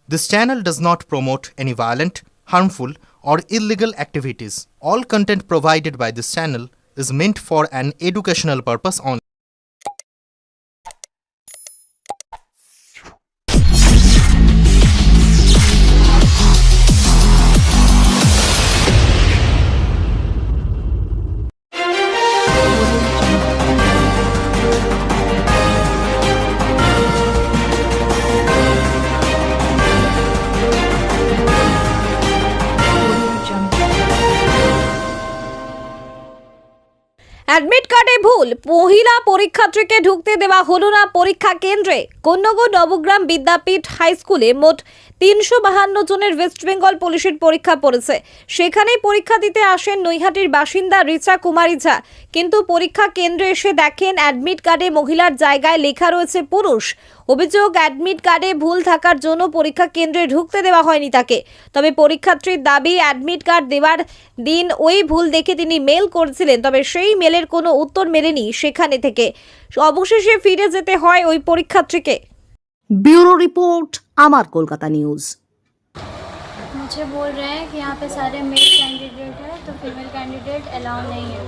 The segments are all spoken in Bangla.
This channel does not promote any violent, harmful, or illegal activities. All content provided by this channel is meant for an educational purpose only. Admit কার্ডে ভুল, মহিলা পরীক্ষার্থীকে ঢুকতে দেওয়া হলো না পরীক্ষা কেন্দ্রে। কোন্নগর নবগ্রাম বিদ্যাপীঠ হাই স্কুলে মোট ৩৫২ জনের ওয়েস্ট বেঙ্গল পুলিশের পরীক্ষা পড়েছে। সেখানেই পরীক্ষা দিতে আসেন নৈহাটির বাসিন্দা রিচা কুমারী ঝা, কিন্তু পরীক্ষা কেন্দ্রে এসে দেখেন অ্যাডমিট কার্ডে মহিলার জায়গায় লেখা রয়েছে পুরুষ। অভিযোগ, অ্যাডমিট কার্ডে ভুল থাকার জন্য পরীক্ষা কেন্দ্রে ঢুকতে দেওয়া হয়নি তাকে। তবে পরীক্ষার্থীর দাবি, অ্যাডমিট কার্ড দেওয়ার দিন ওই ভুল দেখে তিনি মেল করেছিলেন, তবে সেই মেলের কোনো উত্তর মেলেনি সেখানে থেকে। অবশেষে ফিরে যেতে হয় ওই পরীক্ষার্থীকে। ब्यूरो रिपोर्ट अमर कोलकाता न्यूज। मुझे बोल रहे हैं कि यहाँ पे सारे मेल कैंडिडेट है तो फीमेल कैंडिडेट अलाउ नहीं है,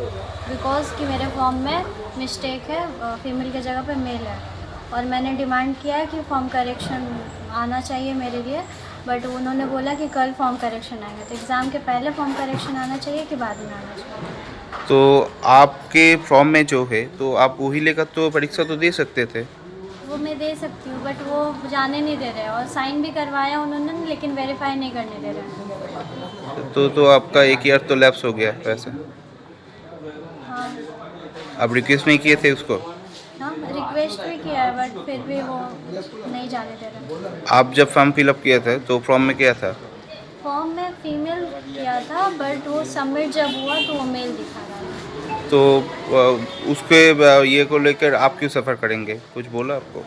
बिकॉज कि मेरे फॉर्म में मिस्टेक है, फीमेल की जगह पे मेल है। और मैंने डिमांड किया है कि फॉर्म करेक्शन आना चाहिए मेरे लिए, बट उन्होंने बोला कि कल फॉर्म करेक्शन आएगा। तो एग्ज़ाम के पहले फॉर्म करेक्शन आना चाहिए कि बाद में आना चाहिए? तो आपके फॉर्म में जो है तो आप वही लेकर तो परीक्षा तो दे सकते थे। वो मैं दे सकती हूँ, बट वो जाने नहीं दे रहे हैं, और साइन भी करवाया उन्होंने, लेकिन वेरीफाई नहीं करने दे रहे हैं। तो आपका एक ईयर तो लैप्स हो गया वैसे। हाँ आप रिक्वेस्ट नहीं किए थे उसको? हाँ, रिक्वेस्ट भी किया है, बट फिर भी वो नहीं जाने दे रहे। आप जब फॉर्म फिलअप किया था तो फॉर्म में क्या था? फॉर्म में फीमेल किया था, बट वो सबमिट जब हुआ तो वो मेल दिखा रहा था। तो उसके ये को लेकर आप क्यों सफ़र करेंगे? कुछ बोला आपको?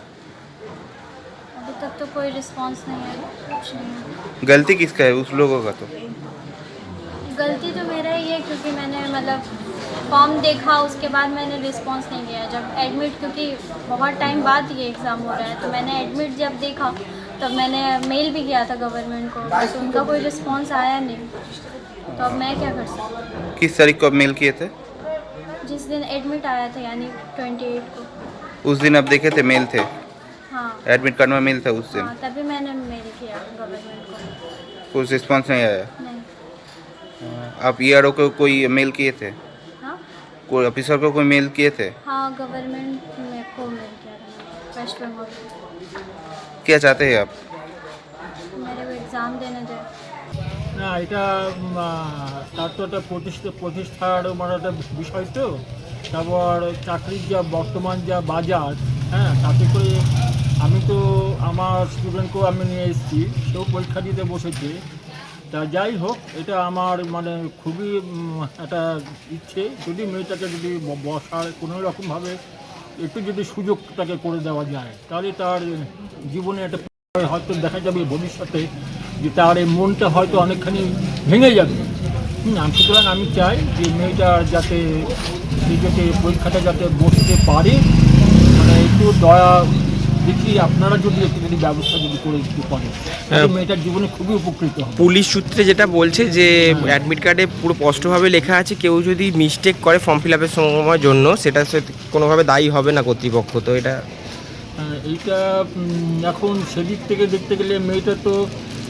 अभी तक तो कोई रिस्पांस नहीं है, कुछ नहीं है। गलती किसका है? उस लोगों का तो गलती तो मेरा ही है, क्योंकि मैंने मतलब फॉर्म देखा, उसके बाद मैंने रिस्पांस नहीं किया। जब एडमिट, क्योंकि बहुत टाइम बाद ये एग्ज़ाम हो रहा है, तो मैंने एडमिट जब देखा तब मैंने मेल भी किया था गवर्नमेंट को, बट उनका कोई रिस्पांस आया नहीं। तो अब मैं क्या कर सकती हूँ? किस तारीख को आप मेल किए थे? जिस दिन एडमिट आया था, यानी 28 को। उस दिन आप देखे थे मेल थे? हाँ एडमिट कार्ड में मेल था उस दिन? हाँ, तभी मैंने मेल किया गवर्नमेंट को। कुछ रिस्पॉन्स नहीं आया? नहीं। आप ERO को कोई मेल किए थे? हाँ कोई ऑफिसर को कोई मेल किए थे? हाँ, गवर्नमेंट में को मेल किया था, वेस्ट बंगाल। क्या चाहते हैं आप? मेरे को एग्ज़ाम देने दे। না এটা তার তো একটা প্রতিষ্ঠার মানে একটা বিষয় তো। তারপর চাকরির যা বর্তমান যা বাজার, হ্যাঁ, তাতে করে আমি তো আমার স্টুডেন্টকেও আমি নিয়ে এসেছি, সেও পরীক্ষা দিতে বসেছে। তা যাই হোক, এটা আমার মানে খুবই একটা ইচ্ছে, যদি মেয়েটাকে যদি বসার কোনো রকমভাবে একটু যদি সুযোগ তাকে করে দেওয়া যায়, তাহলে তার জীবনে একটা হয়তো দেখা যাবে ভবিষ্যতে যে তার এই মনটা হয়তো অনেকখানি ভেঙে যাবে। সুতরাং আমি চাই যে মেয়েটা যাতে নিজেকে পরীক্ষাটা যাতে বসতে পারে, মানে একটু দয়া দেখি আপনারা যদি একটু যদি ব্যবস্থা যদি করে দিতে পারেন, মেয়েটার জীবনে খুবই উপকৃত হবে। পুলিশ সূত্রে যেটা বলছে যে অ্যাডমিট কার্ডে পুরো স্পষ্টভাবে লেখা আছে, কেউ যদি মিস্টেক করে ফর্ম ফিল আপের সময়ের জন্য সেটা কোনোভাবে দায়ী হবে না কর্তৃপক্ষ। তো এইটা এখন সেদিক থেকে দেখতে গেলে মেয়েটা তো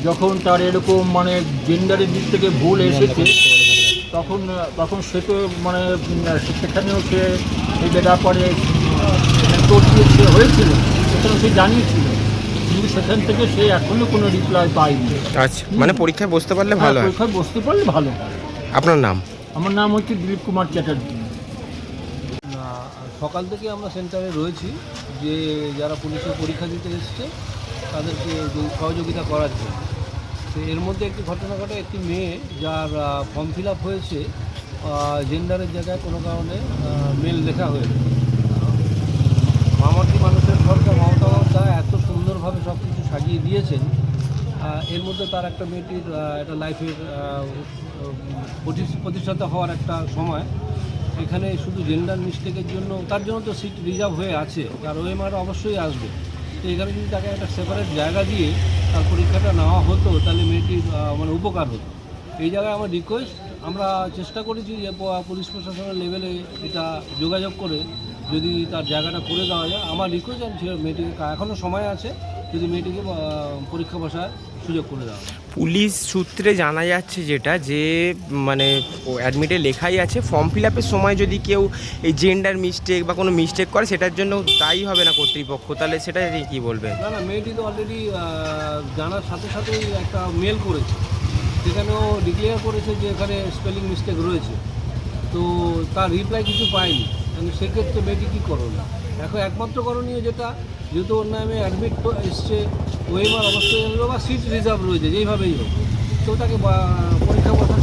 যখন তার এরকম মানে জেন্ডারের দিক থেকে ভুল এসেছে, তখন সে তো মানে সেখানেও সে এই ব্যাপারে সে হয়েছিল, সেখানে সে জানিয়েছিল, কিন্তু সেখান থেকে সে এখনও কোনো রিপ্লাই পায়নি। আচ্ছা, মানে পরীক্ষায় বসতে পারলে ভালো হয়। পরীক্ষায় বসতে পারলে ভালো হয়। আপনার নাম? আমার নাম হচ্ছে দিলীপ কুমার চ্যাটার্জি। সকাল থেকে আমরা সেন্টারে রয়েছি, যে যারা পুলিশের পরীক্ষা দিতে এসছে তাদেরকে সহযোগিতা করার জন্য। তো এর মধ্যে একটি ঘটনা ঘটে, একটি মেয়ে যার ফর্ম ফিল আপ হয়েছে জেন্ডারের জায়গায় কোনো কারণে মেল লেখা হয়েছে। মামাটি মানুষের সরকার মমতা বন্দ্যোপাধ্যায় এত সুন্দরভাবে সব কিছু সাজিয়ে দিয়েছেন, এর মধ্যে তার একটা মেয়েটির একটা লাইফের প্রতিষ্ঠাতা হওয়ার একটা সময়, এখানে শুধু জেন্ডার মিস্টেকের জন্য, তার জন্য তো সিট রিজার্ভ হয়ে আছে, আর OMR অবশ্যই আসবে, তো এখানে যদি তাকে একটা সেপারেট জায়গা দিয়ে তার পরীক্ষাটা নেওয়া হতো তাহলে মেয়েটির মানে উপকার হতো। এই জায়গায় আমার রিকোয়েস্ট, আমরা চেষ্টা করেছি যে পুলিশ প্রশাসনের লেভেলে এটা যোগাযোগ করে যদি তার জায়গাটা করে দেওয়া যায়। আমার রিকোয়েস্ট মেয়েটিকে এখনও সময় আছে, যদি মেয়েটিকে পরীক্ষা বসার সুযোগ করে দেওয়া হয়। পুলিশ সূত্রে জানা যাচ্ছে যেটা যে মানে অ্যাডমিটে লেখাই আছে ফর্ম ফিল আপের সময় যদি কেউ এই জেন্ডার মিস্টেক বা কোনো মিস্টেক করে সেটার জন্য দায়ী হবে না কর্তৃপক্ষ, তাহলে সেটা কি বলবেন? না, মেয়েটি তো অলরেডি জানার সাথে সাথেই একটা মেল করেছে, সেখানেও ডিক্লেয়ার করেছে যে এখানে স্পেলিং মিস্টেক রয়েছে। তো তার রিপ্লাই কিছু পায়নি, সেক্ষেত্রে মেয়েটি কী করণীয়? এখন একমাত্র করণীয় যেটা, যেহেতু ওর নামে অ্যাডমিট এসছে, ওয়েমার অবশ্যই বা সিট রিজার্ভ রয়েছে যেইভাবেই হোক, তো তাকে পরীক্ষা বসার